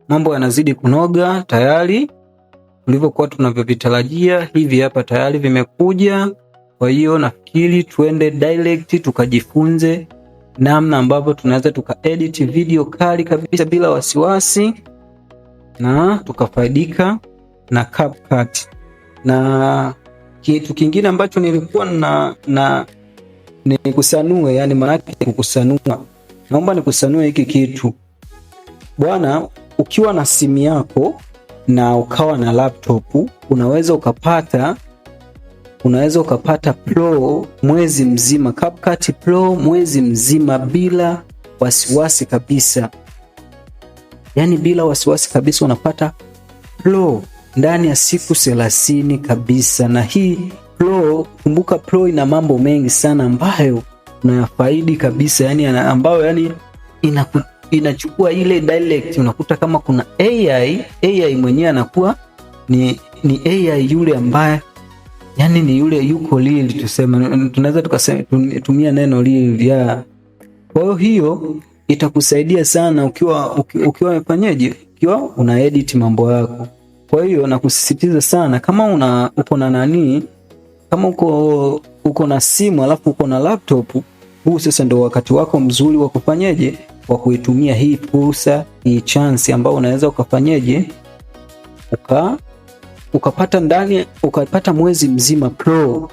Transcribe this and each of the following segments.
mambo yanazidi kunoga tayari tulivyokuwa tunavyovitarajia. Hivi hapa tayari vimekuja. Kwa hiyo nafikiri tuende direct tukajifunze namna ambavyo tunaweza tukaedit video kali kabisa bila wasiwasi na tukafaidika na CapCut. Na kitu kingine ambacho nilikuwa nikusanue, yani maana yake kukusanua. Naomba nikusanue hiki kitu. Bwana, ukiwa na simu yako na ukawa na laptop, unaweza ukapata Pro mwezi mzima, CapCut Pro mwezi mzima bila wasiwasi kabisa. Yani bila wasiwasi kabisa unapata Pro ndani ya siku 30 kabisa. Na hii Pro, kumbuka Pro ina mambo mengi sana ambayo unayafaidi kabisa, yani ambayo yani inachukua ile direct. Unakuta kama kuna AI mwenyewe anakuwa ni AI yule ambaye yani ni yule yuko real, tuseme, tunaweza tukatumia neno real ya. Kwa hiyo itakusaidia sana ukiwa umefanyaje, ukiwa una edit mambo yako. Kwa hiyo nakusisitiza sana, kama uko na nani, kama uko na simu alafu uko na laptop, huu sasa ndio wakati wako mzuri wa kufanyaje, wa kuitumia hii fursa, hii chance ambayo unaweza ukafanyaje, ukapata mwezi mzima Pro.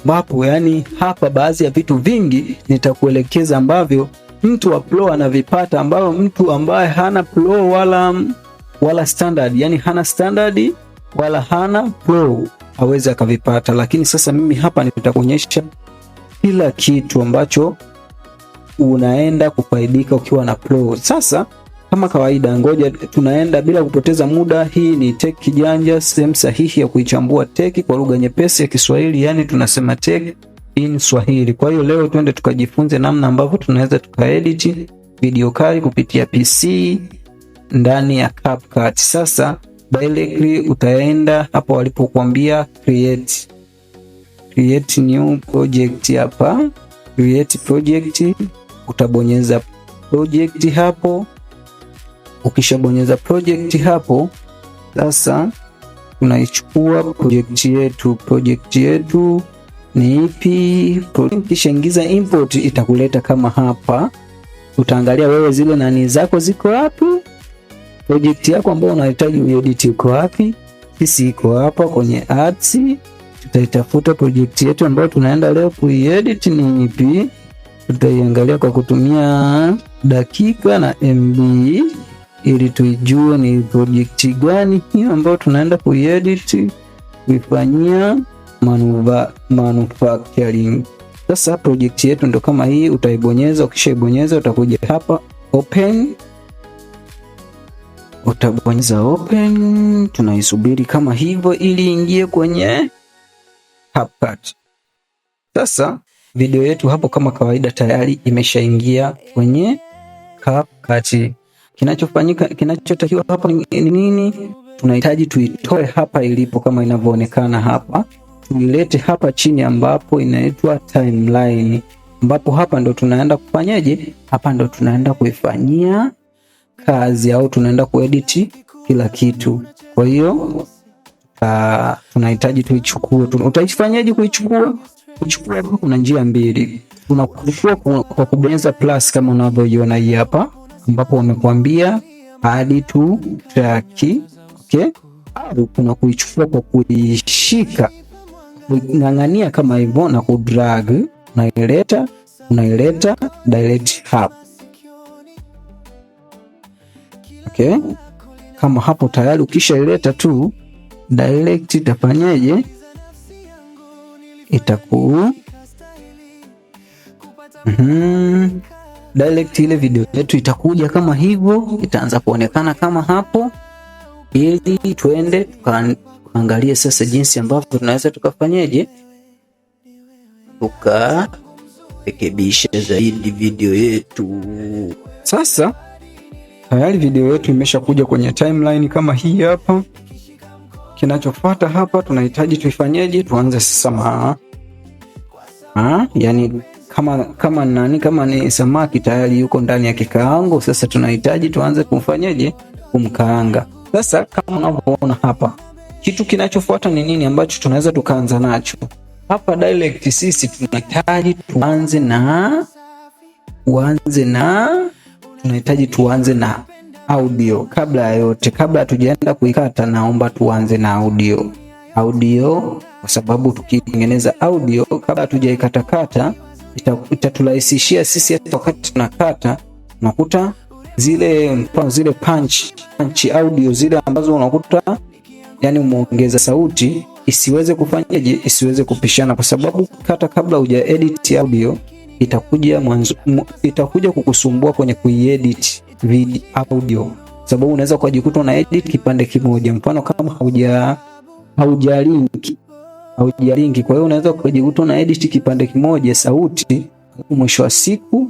Ambapo yani hapa baadhi ya vitu vingi nitakuelekeza ambavyo mtu wa Pro anavipata, ambao mtu ambaye hana Pro wala standard, yani hana standard wala hana Pro hawezi akavipata. Lakini sasa mimi hapa nitakuonyesha kila kitu ambacho unaenda kufaidika ukiwa na Pro. Sasa kama kawaida, ngoja tunaenda bila kupoteza muda. Hii ni Tech Kijanja, sehemu sahihi ya kuichambua tech kwa lugha nyepesi ya Kiswahili, yani tunasema tech in Swahili. Kwa hiyo leo twende tukajifunze namna ambavyo tunaweza tukaedit video kali kupitia PC ndani ya CapCut. Sasa directly utaenda hapo walipokuambia create new project. Hapa create project, utabonyeza project hapo. Ukishabonyeza project hapo, sasa tunaichukua project yetu ni ipi. Kisha ingiza import, itakuleta kama hapa. Utaangalia wewe zile nani zako ziko wapi, project yako ambayo unahitaji uedit iko wapi. Sisi iko hapa kwenye ads. Tutaitafuta project yetu ambayo tunaenda leo kuedit ni ipi. Tutaiangalia kwa kutumia dakika na MB ili tuijue ni project gani hiyo ambayo tunaenda kuedit kuifanyia manufacturing. Sasa project yetu ndo kama hii, utaibonyeza. Ukishaibonyeza utakuja hapa open, utabonyeza open. Tunaisubiri kama hivyo ili ingie kwenye CapCut. Sasa video yetu hapo kama kawaida tayari imeshaingia kwenye CapCut. Kinachotakiwa hapa ni nini? Tunahitaji tuitoe hapa ilipo kama inavyoonekana hapa, tuilete hapa chini ambapo inaitwa timeline, ambapo hapa ndo tunaenda kufanyaje, hapa ndo tunaenda kuifanyia kazi au tunaenda kuedit kila kitu. Kwa hiyo tunahitaji tuichukue. Utaifanyaje kuichukua? Kuchukua kuna njia mbili. Unachukua kwa kubonyeza plus kama unavyoiona hii hapa, ambapo wamekuambia add to track. Okay? Au kuna kuichukua kwa kuishika, kung'ang'ania kama hivyo na kudrag, unaileta direct hapa. Okay? Kama hapo tayari ukishaileta tu direct itafanyaje? Direct ile video yetu itakuja kama hivyo, itaanza kuonekana kama hapo, ili tuende tukaangalie sasa jinsi ambavyo tunaweza tukafanyaje tukarekebisha zaidi video yetu. Sasa tayari video yetu imeshakuja kwenye timeline kama hii hapa. Kinachofuata hapa tunahitaji tuifanyaje? Tuanze sasa yani kama ni samaki tayari yuko ndani ya kikaango. Sasa tunahitaji tuanze kumfanyaje? kumkaanga. Sasa kama unavyoona hapa, kitu kinachofuata ni nini ambacho tunaweza tukaanza nacho hapa? Direct sisi tunahitaji tuanze na audio. Kabla ya yote, kabla hatujaenda kuikata, naomba tuanze na audio kwa sababu tukitengeneza audio kabla hatujaikatakata itaturahisishia sisi hata wakati tunakata unakuta zile punch audio zile ambazo unakuta yani umeongeza sauti isiweze kupishana, kwa sababu kata kabla huja edit audio itakuja kukusumbua kwenye kuiedit video audio, sababu unaweza kujikuta una edit kipande kimoja, mfano kama hauja link. Kwa hiyo unaweza kujikuta una edit kipande kimoja sauti, mwisho wa siku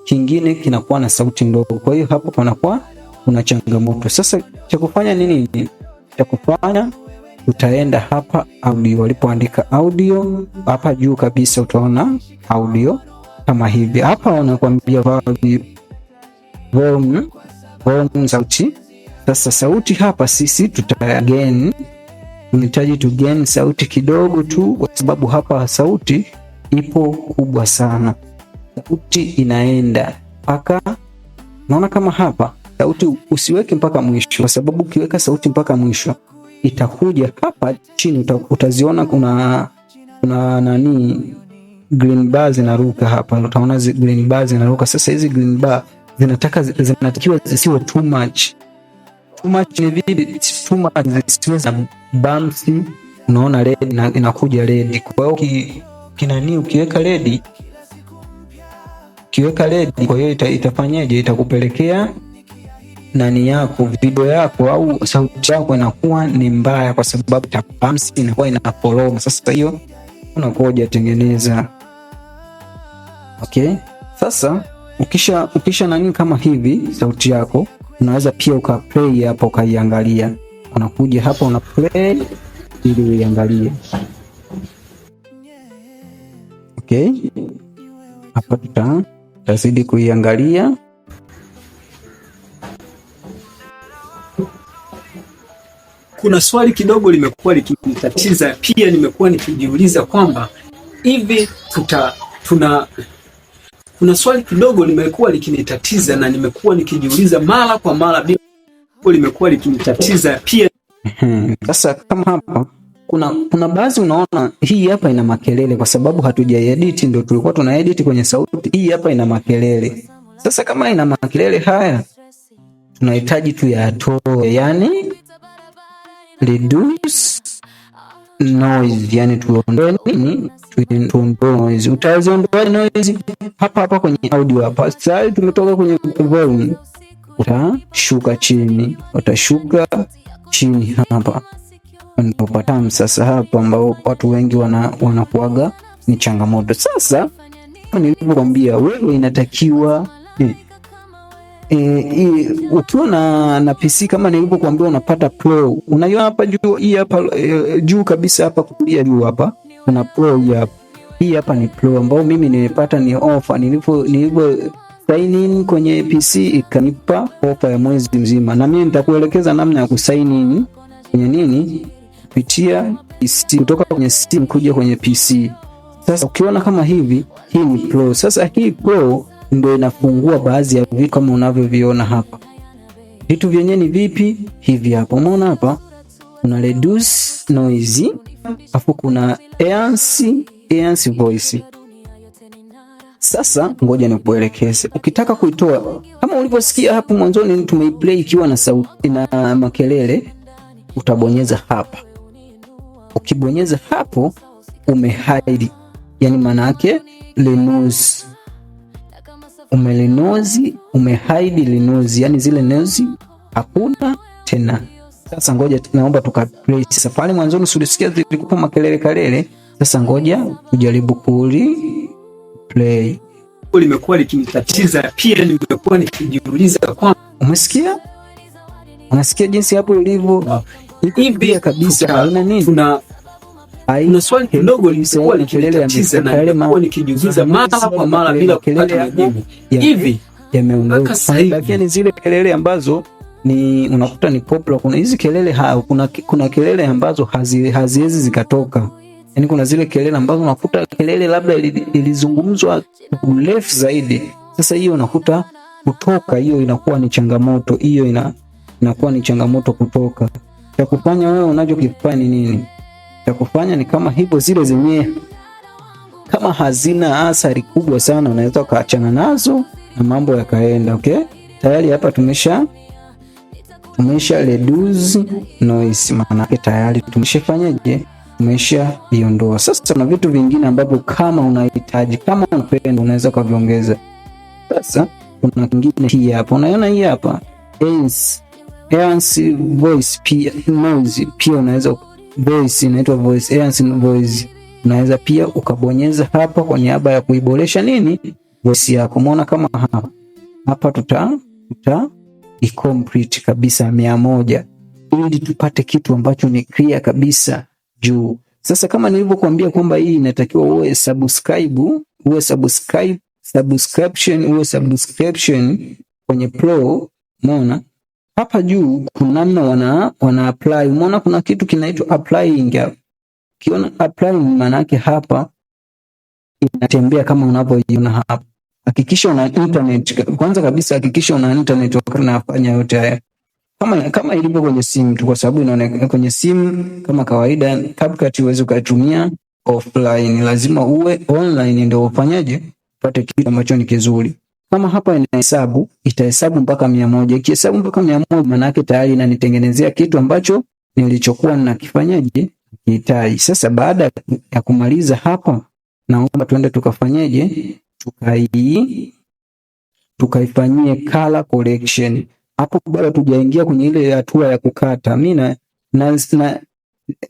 kingine kinakuwa na sauti ndogo. Kwa hiyo hapo panakuwa kuna changamoto. Sasa cha kufanya nini? Cha kufanya utaenda hapa audio, walipoandika audio hapa juu kabisa utaona audio kama hivi. Hapa wanakuambia volume sauti. Sasa sauti hapa sisi tunahitaji tu gain sauti kidogo tu, kwa sababu hapa sauti ipo kubwa sana. Sauti inaenda mpaka, naona kama hapa sauti usiweke mpaka mwisho, kwa sababu ukiweka sauti mpaka mwisho itakuja hapa chini utaziona kuna green bar zinaruka hapa, utaona green bar zinaruka. Sasa hizi green bar zinatakiwa zisiwe too much ni vipi? Too much zisiwe za bumps. Unaona red inakuja red. Kwa hiyo ukiweka red, kwa hiyo itafanyaje? Itakupelekea video yako au sauti yako inakuwa ni mbaya, kwa sababu bumps inakuwa inafollow. Sasa hiyo unakuja tengeneza. Okay, sasa ukisha kama hivi sauti yako, unaweza pia ukaplay hapo ukaiangalia. Unakuja hapa una play ili uiangalie. Okay, hapa tutazidi kuiangalia. Kuna swali kidogo limekuwa likinitatiza, pia nimekuwa nikijiuliza kwamba hivi kuna swali kidogo limekuwa likinitatiza na nimekuwa nikijiuliza mara kwa mara, bila limekuwa likinitatiza pia. Sasa kama hapa kuna baadhi unaona hii hapa ina makelele, kwa sababu hatujaedit, ndio tulikuwa tuna edit kwenye sauti. Hii hapa ina makelele. Sasa kama ina makelele haya tunahitaji tu yatoe, yani reduce noise, yani tuondoe nini? Tuondoe noise. Utaziondoa noise hapa kwenye audio hapa. Sasa tumetoka kwenye volume, utashuka chini hapa ndio patam. Sasa hapa ambao watu wengi wanakuaga ni changamoto. Sasa nilivyokuambia wewe, inatakiwa ukiwa na PC kama nilivyokuambia, unapata Pro. Unaiona hapa juu, hii hapa juu kabisa hapa kulia juu hapa kuna Pro hapa. Hii hapa ni Pro ambao mimi nimepata ni offer. Nilivyo sign in kwenye PC ikanipa offer ya mwezi mzima, na mimi nitakuelekeza namna ya kusign in kwenye nini kupitia PC, kutoka kwenye Steam kuja kwenye PC. Sasa ukiona kama hivi, hii ni Pro. Sasa hii Pro ndio inafungua baadhi ya vitu kama unavyoviona hapa. Vitu vyenyewe ni vipi? Hivi hapa umeona hapa kuna reduce noise, afu kuna enhance voice. Sasa ngoja nikuelekeze. Ukitaka kuitoa kama ulivyosikia hapo mwanzoni tumeiplay ikiwa na sauti na makelele, utabonyeza hapa. Ukibonyeza hapo umehide, yani maana yake remove. Umehide lenozi, yani zile noise hakuna tena. Sasa ngoja naomba tukaplay. Sasa pale mwanzoni ulisikia zilikuwa makelele. Sasa ngoja tujaribu play. Limekuwa likinitatiza, pia nimekuwa nikijiuliza kwa umesikia? Unasikia jinsi hapo ilivyo hivi kabisa, haina nini. Kuna swali kidogo limekuwa likinitatiza na nimekuwa nikijiuliza mara kwa mara bila kupata majibu. Hivi yameondoka, lakini zile kelele ambazo ni unakuta ni popular. Kuna hizi kelele kuna kelele ambazo haziwezi zikatoka. Yaani kuna zile kelele ambazo unakuta kelele labda ilizungumzwa urefu zaidi. Sasa hiyo unakuta kutoka, hiyo inakuwa ni changamoto. Hiyo inakuwa ni changamoto kutoka. Cha kufanya wewe unachokifanya ni nini? Cha kufanya ni kama hivyo, zile zenyewe kama hazina athari kubwa sana unaweza kaachana nazo na mambo yakaenda. Okay? Tayari hapa tumesha reduce noise, maana yake tayari tumeshafanyaje? Tumesha iondoa. Sasa kuna vitu vingine ambavyo kama unahitaji, kama unapenda, unaweza kuviongeza. Sasa kuna kingine hii hapa. Unaona hii hapa? Enhance voice pia noise pia unaweza voice, inaitwa voice enhance voice. Unaweza pia ukabonyeza hapa kwa niaba ya kuiboresha nini? Voice yako. Umeona kama hapa tuta i-complete kabisa 100 ili tupate kitu ambacho ni clear kabisa juu. Sasa kama nilivyokuambia kwamba hii inatakiwa uwe subscription kwenye Pro. Umeona hapa juu kuna namna wana apply. Umeona kuna kitu kinaitwa applying. Ukiona applying maana yake hapa inatembea kama unavyoiona hapa. Hakikisha una internet. Kwanza kabisa hakikisha una internet wakati unafanya yote haya. Kama ilivyo kwenye simu tu, kwa sababu inaonekana kwenye simu kama kawaida CapCut uweze kutumia offline. Lazima uwe online ndio ufanyaje? Upate kitu ambacho ni kizuri. Kama hapa itahesabu mpaka 100. Ikihesabu mpaka 100 maana yake tayari inanitengenezea kitu ambacho nilichokuwa ninakifanyaje? Nikihitaji. Sasa baada ya kumaliza hapa, naomba tuende tukafanyaje? Tukaifanyie color correction. Hapo bado tujaingia kwenye ile hatua ya kukata. Mimi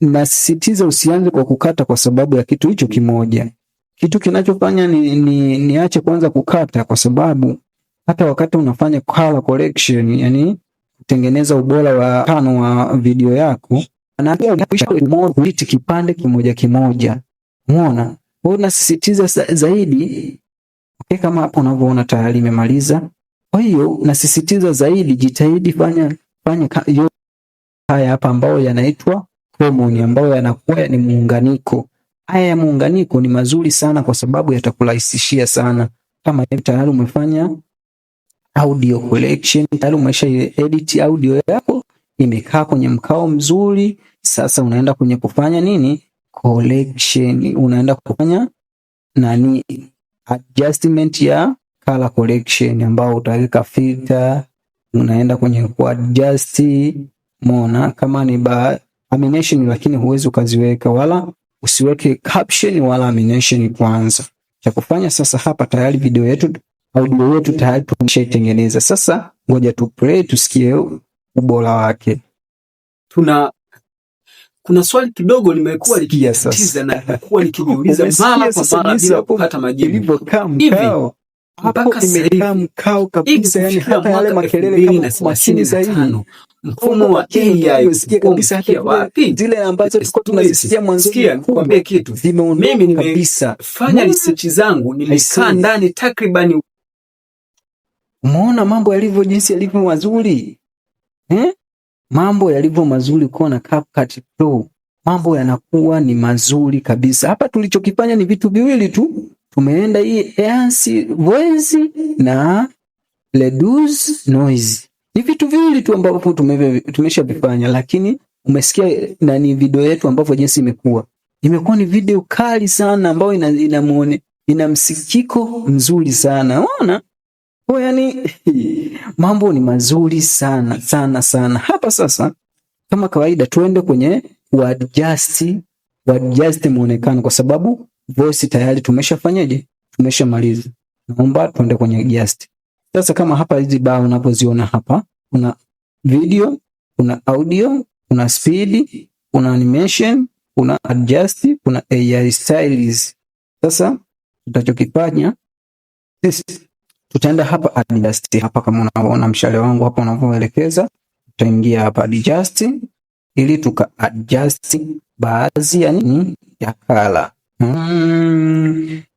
nasisitiza usianze kwa kukata kwa sababu ya kitu hicho kimoja. Kitu kinachofanya niache kwanza kukata kwa sababu hata wakati unafanya color correction, yani kutengeneza ubora wa tano wa video yako, anaambia unapisha kipande kimoja. Umeona? Wewe unasisitiza zaidi. Okay, kama hapo unavyoona tayari nimemaliza. Kwa hiyo nasisitiza zaidi, jitahidi fanya haya hapa ambayo yanaitwa common, ambayo yanakuwa ni muunganiko. Haya ya muunganiko ni mazuri sana kwa sababu yatakurahisishia sana. Kama tayari umefanya audio collection, tayari umesha edit audio yako, imekaa kwenye mkao mzuri. Sasa unaenda kwenye kufanya nini? Collection. Unaenda kufanya adjustment ya color correction, ambao utaweka filter, unaenda kwenye kuadjust. Umeona kama ni animation, lakini huwezi ukaziweka, wala usiweke caption wala animation kwanza. Cha kufanya sasa, hapa tayari audio yetu tayari tumeshaitengeneza. Sasa ngoja tu play tusikie ubora wake. Kuna swali kidogo limekuwa likitatiza na nimekuwa nikijiuliza mara kwa mara bila kupata majibu. Mpaka imekaa mkao kabisa, yani hata yale makelele kama mashini zaidi. Mfumo wa AI usikie kabisa hata wapi zile ambazo tulikuwa tunazisikia mwanzo. Nikwambie kitu, mimi kabisa fanya research zangu, nilikaa ndani takriban. Umeona mambo yalivyo, jinsi yalivyo mazuri mambo yalivyo mazuri kwa na CapCut Pro, mambo yanakuwa ni mazuri kabisa. Hapa tulichokifanya ni vitu viwili tu. Tumeenda hii enhance voice na reduce noise. Ni vitu viwili tu ambavyo tumeshavifanya, lakini umesikia nani video yetu ambavyo jinsi imekuwa ni video kali sana ambayo ina msikiko mzuri sana. Unaona? Kwa yani mambo ni mazuri sana sana sana. Hapa sasa kama kawaida tuende kwenye adjust muonekano, kwa sababu voice tayari tumeshafanyaje? Tumeshamaliza. Naomba tuende kwenye adjust. Sasa kama hapa hizi bar unapoziona hapa, kuna video, kuna audio, kuna speed, kuna animation, kuna adjust, kuna AI styles. Sasa tutachokifanya sisi tutaenda hapa adjust. Hapa kama unaona mshale wangu hapa unavyoelekeza, tutaingia hapa adjust ili tuka adjust baadhi ya nini ya color.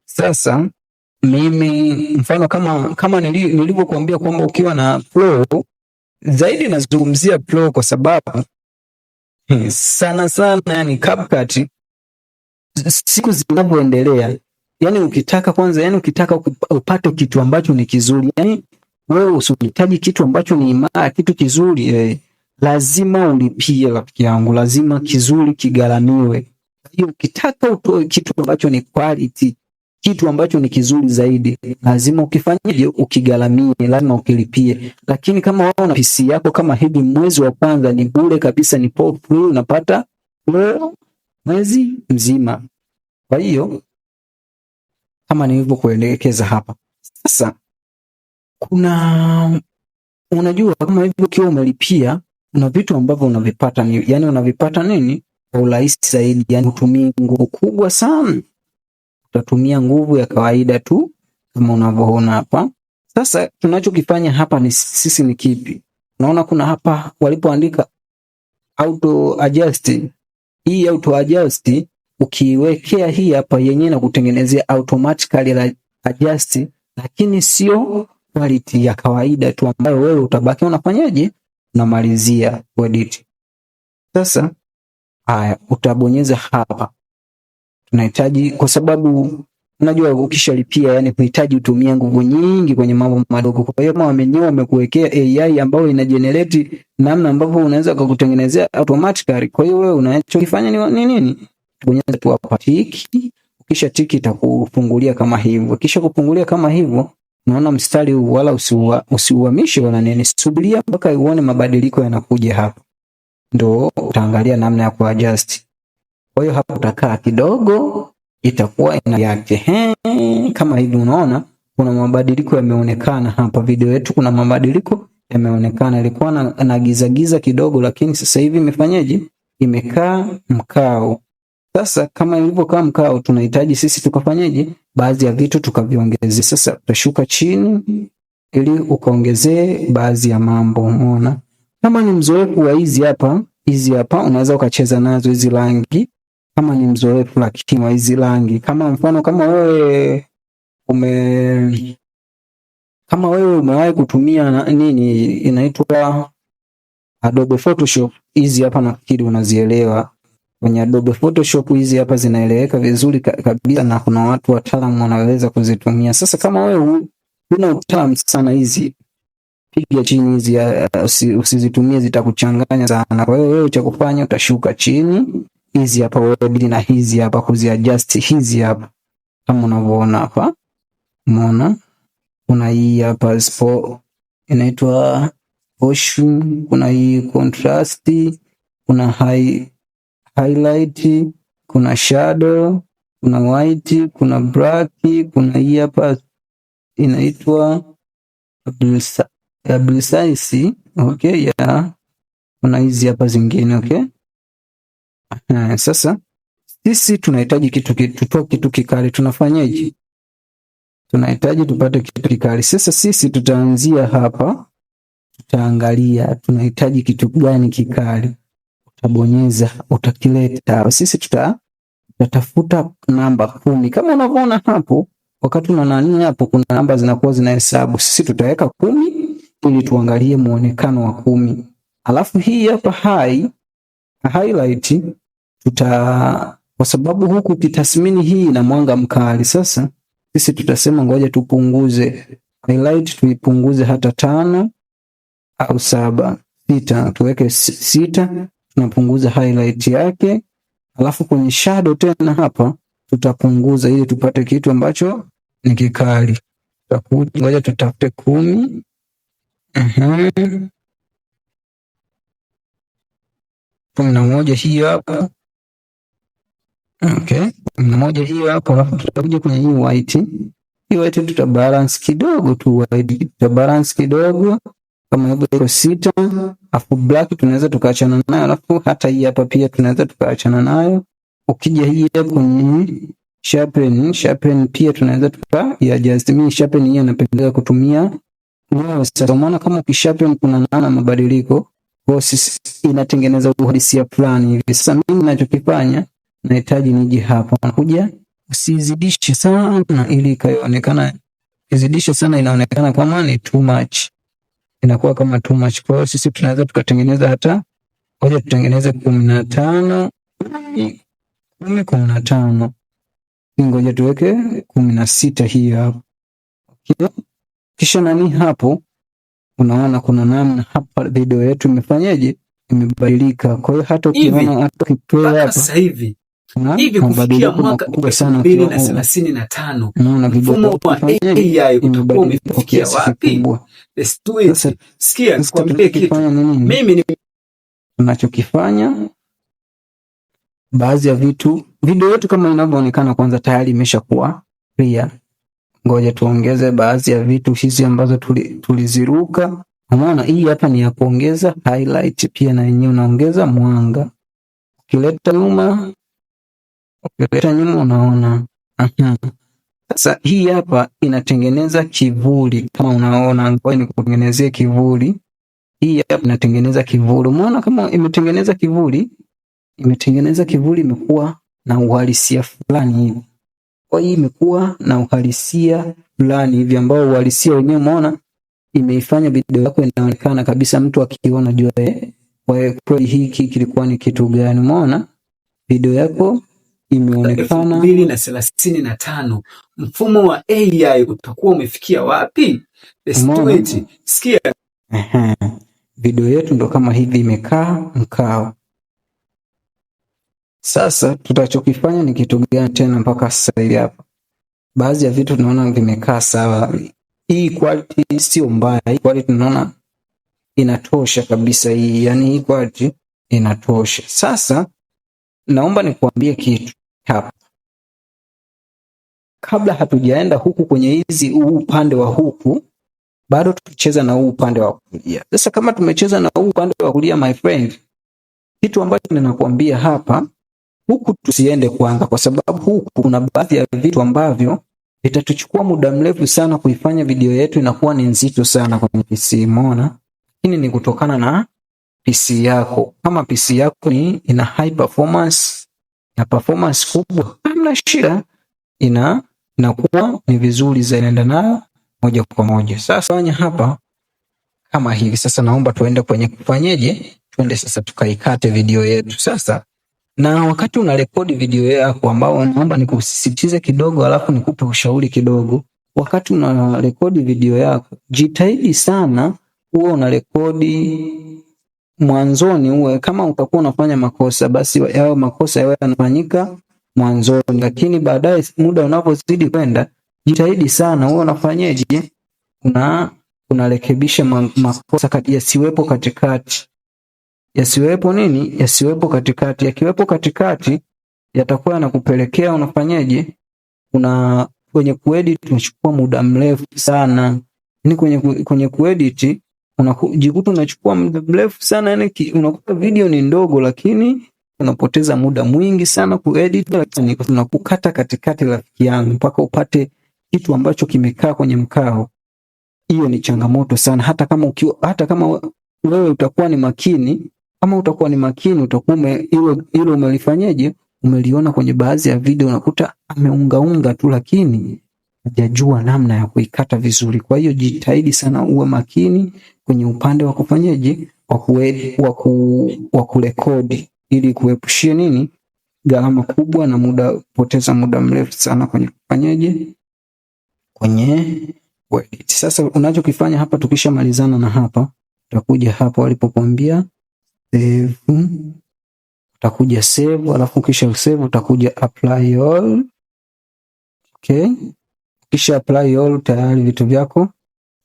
Sasa mimi mfano kama nilivyokuambia kwamba ukiwa na Pro zaidi nazungumzia Pro kwa sababu sana yani CapCut siku zinavyoendelea, yani ukitaka upate kitu ambacho ni kizuri, yani wewe usihitaji kitu ambacho ni imara, kitu kizuri lazima ulipie rafiki yangu, lazima kizuri kigaramiwe. Hiyo ukitaka utoe kitu ambacho ni quality, kitu ambacho ni kizuri zaidi, lazima ukifanyaje? Ukigaramie, lazima ukilipie. Lakini kama wewe una PC yako kama hivi, mwezi wa kwanza ni bure kabisa, ni pop free, unapata mwezi mzima. Kwa hiyo kama nilivyokuelekeza hapa sasa, unajua kama hivyo ukiwa umelipia, una vitu ambavyo unavipata yani unavipata nini kwa urahisi zaidi, yani utumii nguvu kubwa sana, utatumia nguvu ya kawaida tu kama unavyoona hapa. Sasa tunachokifanya hapa ni sisi ni kipi? Unaona kuna hapa walipoandika auto adjust. Hii auto adjust ukiwekea hii hapa yenyewe na kutengenezea automatically adjust, lakini sio quality ya kawaida tu ambayo wewe utabaki unafanyaje? Unamalizia edit. Sasa haya utabonyeza hapa. Tunahitaji kwa sababu unajua ukishalipia yani kuhitaji utumie nguvu nyingi kwenye mambo madogo. Kwa hiyo kama wamekuwekea AI ambayo ina generate namna ambavyo unaweza kukutengenezea automatically. Kwa hiyo wewe unachokifanya ni nini? Bonyeza tu hapa tiki. Ukisha tiki itakufungulia kama hivyo. Kisha kufungulia kama hivyo, unaona mstari huu wala usiuhamishe wala nini. Subiria mpaka uone mabadiliko yanakuja hapa. Ndio utaangalia namna ya kuadjust. Kwa hiyo hapa utakaa kidogo, itakuwa ina yake. Kama hivi unaona kuna mabadiliko yameonekana hapa. Video yetu kuna mabadiliko yameonekana. Ilikuwa na giza kidogo, lakini sasa hivi imefanyaje? Imekaa mkao. Sasa kama ilivyokaa mkao, tunahitaji sisi tukafanyaje? Baadhi ya vitu tukaviongezea. Sasa utashuka chini ili ukaongezee baadhi ya mambo. Umeona? Kama ni mzoefu wa hizi hapa unaweza ukacheza nazo hizi rangi. Kama ni mzoefu lakini wa hizi rangi, kama mfano kama wewe umewahi kutumia nini inaitwa Adobe Photoshop, hizi hapa nafikiri unazielewa. Kwenye Adobe Photoshop hizi hapa zinaeleweka vizuri kabisa na kuna watu wataalamu wanaweza kuzitumia. Sasa kama wewe una utaalamu sana, hizi piga chini hizi, usizitumie zitakuchanganya sana. Kwa hiyo wewe cha kufanya utashuka chini, hizi hapa wewe bili na hizi hapa kuziadjust hizi hapa kama unavyoona hapa. Umeona? Kuna hii hapa inaitwa ocean, kuna hii contrast, kuna highlight, kuna shadow, kuna white, kuna black, kuna hii hapa inaitwa double size. Okay, yeah. Kuna hizi hapa zingine, okay? Sasa sisi tunahitaji kitu kikali. Tunafanyaje? Tunahitaji tupate kitu kikali. Sasa sisi tutaanzia hapa, tutaangalia tunahitaji kitu gani kikali. Utabonyeza, utakileta. Sisi tutatafuta namba 10. Kama unavyoona hapo, wakati unanania hapo kuna namba zinakuwa zinahesabu. Sisi tutaweka 10 ili tuangalie muonekano wa 10. Alafu hii hapa highlight kwa sababu huku kitasmini hii ina mwanga mkali. Sasa sisi tutasema ngoja tupunguze highlight, tuipunguze hata 5 au 7, 6, tuweke 6, tunapunguza highlight yake. Alafu kwenye shadow tena hapa tutapunguza ili tupate kitu ambacho ni kikali. Ngoja tutafute 10. 11 hii hapa. Okay, 11 hii hapa. Alafu tutakuja kwenye hii white. Hii white tutabalance kidogo tu, white tutabalance kidogo kama hivyo, iko 6. Alafu black tunaweza tukaachana nayo. Alafu hata hii hapa pia tunaweza tukaachana nayo. Ukija hii hapa kwenye sharpen pia tunaweza adjust. Mimi sharpen hii napendelea kutumia leo. Sasa maana kama ukisharpen kuna namna mabadiliko, kwa inatengeneza uhalisia fulani hivi. Sasa mimi ninachokifanya, nahitaji nije hapa, nakuja usizidishe sana ili ikaonekana. Izidishe sana inaonekana kama ni too much. inakuwa kama too much. Kwa hiyo sisi tunaweza tukatengeneza hata, ngoja tutengeneze 15, 15. Ngoja tuweke 16 hii hapo. Okay. Kisha nani hapo, unaona kuna namna hapa video yetu imefanyaje, imebadilika. Kwa hiyo hata ukiona hata kiplay hapa sasa hivi kufikia mwaka 2035 unaona video wa AI utakuwa umefikia wapi? Let's do it. Sikia nikwambie kitu, mimi tunachokifanya, baadhi ya vitu, video yetu kama inavyoonekana kwanza tayari imeshakuwa clear. Ngoja tuongeze baadhi ya vitu hizi ambazo tuliziruka. Unaona hii hapa ni ya kuongeza highlight, pia na yenyewe unaongeza mwanga. Ukileta nyuma unaona. Sasa hii hapa inatengeneza kivuli kama unaona, ngoja nikutengenezee kivuli. Hii hapa inatengeneza kivuli. Umeona kama imetengeneza kivuli? Imetengeneza kivuli, imekuwa na uhalisia fulani hivi. Kwa hiyo imekuwa na uhalisia fulani hivi ambao uhalisia wenyewe umeona imeifanya video yako inaonekana kabisa, mtu akiona jua kwa kweli hiki kilikuwa ni kitu gani. Umeona video yako imeonekana. 2035 mfumo wa AI utakuwa umefikia wapi? Let's do it. Sikia. Video yetu ndo kama hivi imekaa mkao. Sasa tutachokifanya ni kitu gani tena mpaka sasa hivi hapa? Baadhi ya vitu tunaona vimekaa sawa. Hii quality sio mbaya. Hii quality tunaona inatosha kabisa hii. Yaani hii quality inatosha. Sasa naomba nikuambie kitu hapa. Kabla hatujaenda huku kwenye huu upande wa huku, bado tukicheza na huu upande wa kulia. Sasa kama tumecheza na huu upande wa kulia, my friend, kitu ambacho ninakuambia hapa, huku tusiende kwanza, kwa sababu huku kuna baadhi ya vitu ambavyo vitatuchukua muda mrefu sana kuifanya video yetu inakuwa ni nzito sana kwenye PC. Umeona? Hii ni kutokana na PC yako. Kama PC yako ina high performance na performance kubwa, hamna shida, inakuwa ni vizuri zaenda nayo moja kwa moja. Sasa fanya hapa kama hivi. Sasa naomba tuende kwenye kufanyeje, twende sasa tukaikate video yetu. Sasa na wakati unarekodi video yako, ambao naomba nikusisitize kidogo, alafu nikupe ushauri kidogo. Wakati unarekodi video yako, jitahidi sana uwe unarekodi mwanzoni. Uwe kama utakuwa unafanya makosa, basi yao makosa yawe yanafanyika mwanzoni, lakini baadaye muda unapozidi kwenda, jitahidi sana uwe unafanyaje, unarekebisha makosa yasiwepo katikati. Yasiwepo nini? Yasiwepo katikati. Yakiwepo katikati, yatakuwa yanakupelekea unafanyaje, kwenye kuedit unachukua muda mrefu sana. Yaani kwenye kuedit unajikuta unachukua muda mrefu sana, yani unakuta video ni ndogo lakini unapoteza muda mwingi sana kuedit, lakini unakukata katikati, rafiki yangu, mpaka upate kitu ambacho kimekaa kwenye mkao. Hiyo ni changamoto sana. Hata kama wewe utakuwa ni makini, utakuwa hilo umelifanyaje, umeliona kwenye baadhi ya video, unakuta ameungaunga tu, lakini hajajua namna ya kuikata vizuri. Kwa hiyo jitahidi sana uwe makini kwenye upande wa kufanyaje, wa kurekodi, ili kuepushia nini, gharama kubwa na poteza muda mrefu sana kwenye kufanyaje, kwenye edit. Sasa unachokifanya hapa, tukishamalizana na hapa, utakuja hapa walipokuambia save, utakuja save, alafu kisha save utakuja apply all. Okay, kisha apply all, tayari vitu vyako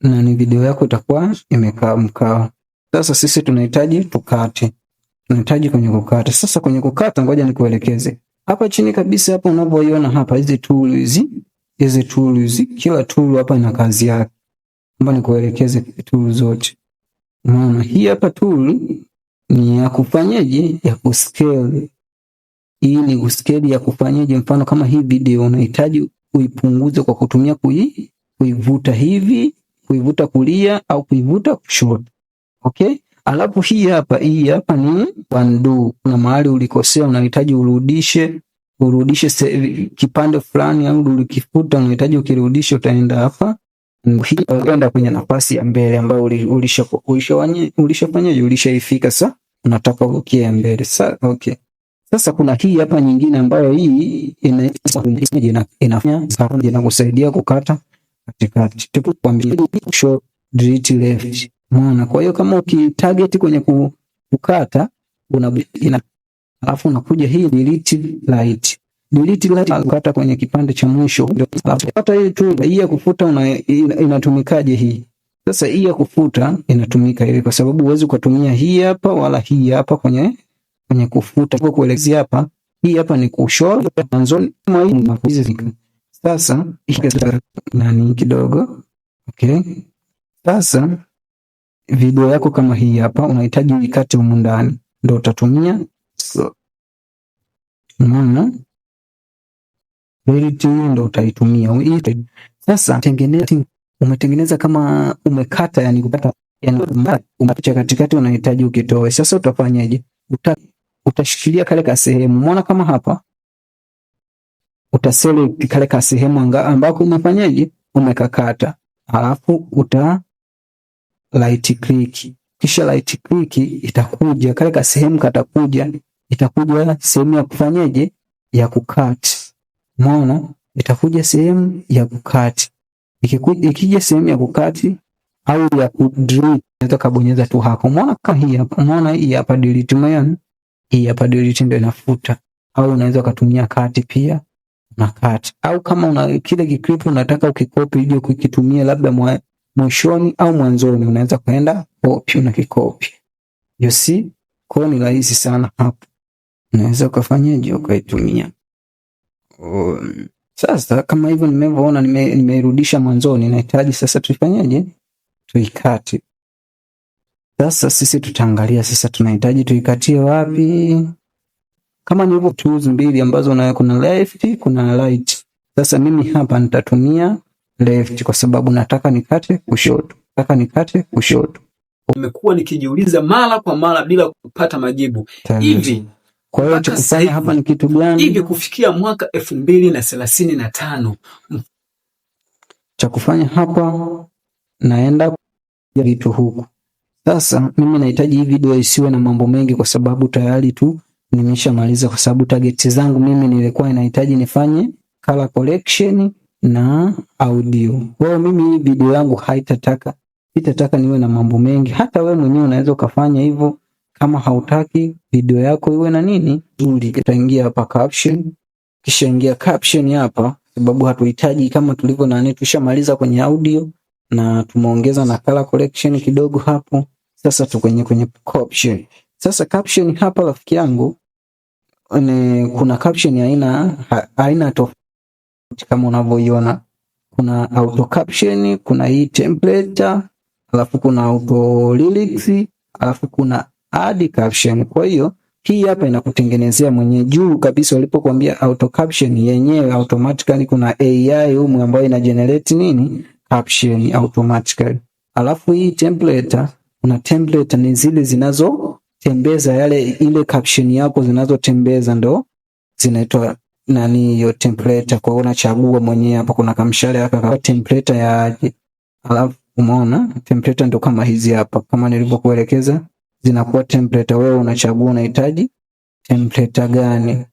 na ni video yako itakuwa imekaa mkao. Sasa sisi tunahitaji tukate, kwenye kukata. Sasa kwenye kukata, ngoja nikuelekeze hapa chini kabisa. Hapa unavyoiona hapa, hizi tools, kila tool hapa ina kazi yake. Naomba nikuelekeze tool zote. Unaona hii hapa tool ni ya kufanyaje, ya kuscale. Hii ni kuscale ya kufanyaje, mfano kama hii video unahitaji uipunguze kwa kutumia kuivuta hivi, kuivuta kulia au kuivuta kushoto. Okay? Alafu hii hapa ni undo. Kuna mahali ulikosea, unahitaji urudishe kipande fulani, au ulikifuta unahitaji ukirudishe, utaenda hapa enda kwenye nafasi ya mbele ambayo ulishaifika. Sasa unataka ukie mbele. Sasa okay. Sasa kuna hii hapa nyingine ambayo hii inafanya inakusaidia kukata katikati. Tukwambia show delete left. Unaona? Kwa hiyo kama ukitarget kwenye kukata alafu unakuja hii delete right. Delete right ukata kwenye kipande cha mwisho. Hata hii tu hii ya kufuta inatumikaje hii? Sasa hii ya kufuta inatumika ili kwa sababu huwezi ukatumia hii hapa wala hii hapa kwenye kufuta. Kwa kuelezea hapa, hii hapa ni kushow mwanzo mwa hizi. Sasa nani kidogo. Okay. Sasa video yako kama hii hapa unahitaji uikate humu ndani. Ndio utatumia unaona? Ndio utaitumia. Sasa umetengeneza kama umekata, yani kupata umeacha katikati unahitaji ukitoe. Sasa utafanyaje? Utashikilia kale ka sehemu. Umeona kama hapa? Utaselect kale ka sehemu ambako umefanyaje? Umekakata. Alafu right click. Kisha right click itakuja kale ka sehemu itakuja sehemu ya kufanyaje? Ya kukata. Umeona? Itakuja sehemu ya kukata. Ikija sehemu ya kukati au ya kudelete unaweza kubonyeza tu hapo. Umeona kama hii hapa. Umeona hii hapa delete maana. Hii hapa delete ndio inafuta. Au unaweza kutumia kati pia na kati. Au kama una kile clip unataka ukikopi ili kukitumia labda mwishoni au mwanzoni unaweza kaenda copy na kikopi. You see? Kwa ni rahisi sana hapo. Unaweza kufanyaje ukaitumia. Sasa kama hivyo nimevyoona nimeirudisha mwanzoni, nahitaji sasa tuifanyaje? Tuikate. Sasa sisi tutaangalia sasa tunahitaji tuikatie wapi? Kama nilivyo tools mbili ambazo kuna left, kuna right. Sasa mimi hapa nitatumia left kwa sababu nataka nikate kushoto. Nimekuwa nikijiuliza mara kwa mara bila kupata majibu. Hivi kwa hiyo cha kufanya hapa ni kitu gani? Hivi kufikia mwaka 2035 cha kufanya hapa naenda vitu huku. Sasa mimi nahitaji hii video isiwe na mambo mengi kwa sababu tayari tu nimeshamaliza, kwa sababu target zangu mimi nilikuwa ninahitaji nifanye color collection na audio. Kwa hiyo mimi hii video yangu sitataka niwe na mambo mengi. Hata wewe mwenyewe unaweza ukafanya hivyo kama hautaki video yako iwe na nini nzuri. Utaingia hapa caption, kisha ingia caption hapa sababu hatuhitaji kama tulivyo tushamaliza kwenye audio na tumeongeza na color collection kidogo hapo. Sasa tu kwenye caption. Sasa caption hapa rafiki yangu kuna caption aina tofauti kama unavyoiona. Kuna auto caption, kuna hii template, alafu kuna auto lyrics, alafu kuna add caption. Kwa hiyo hii hapa inakutengenezea mwenyewe juu kabisa walipokuambia auto caption yenyewe automatically kuna AI humu ambayo ina generate nini? Caption automatically. Alafu hii template, kuna template ni zile zinazotembeza ile caption yako zinazotembeza ndo zinaitwa hiyo template. Kwa unachagua mwenyewe hapa kuna kamshale hapa kwa template yaje. Alafu umeona template ndo kama hizi hapa kama nilivyokuelekeza zinakuwa template. Wewe unachagua unahitaji template gani.